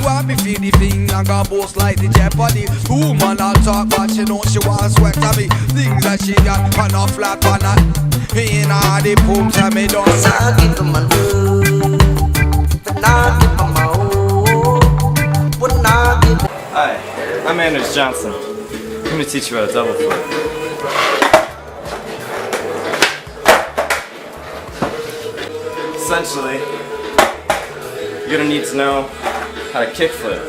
want me feel the thing and go boast like the Jeopardy. Woman all talk but she know she want sweat on me. Things that she got on a flap on her. In all the pumps and me don't I give them my love, but not give them my own. Would not give them. Hi, I'm Anders Johnson. I'm going to teach you how to double flip. Essentially, you're going to need to know how to kick flip.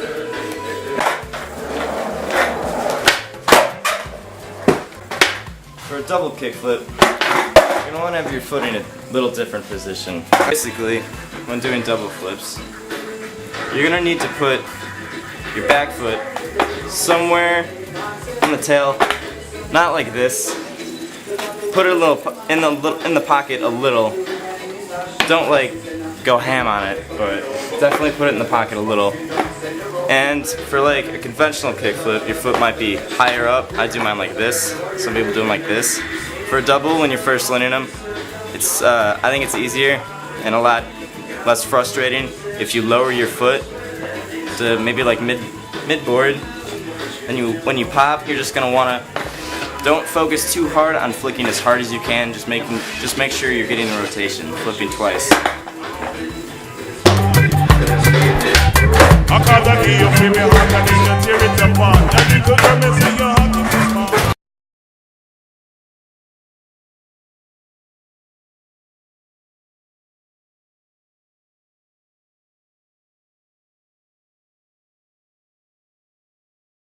For a double kick flip, you're going to want to have your foot in a little different position. Basically, when doing double flips, you're going to need to put your back foot somewhere on the tail, not like this. Put it a little in the pocket a little. Don't like go ham on it, but definitely put it in the pocket a little. And for like a conventional kickflip, your foot might be higher up. I do mine like this. Some people do them like this. For a double, when you're first learning them, it's I think it's easier and a lot less frustrating if you lower your foot to maybe like mid board, and when you pop, you're just gonna wanna don't focus too hard on flicking as hard as you can. Just make sure you're getting the rotation, flipping twice. I call the key, you feel me hot and you tear it apart. And you could see your heart.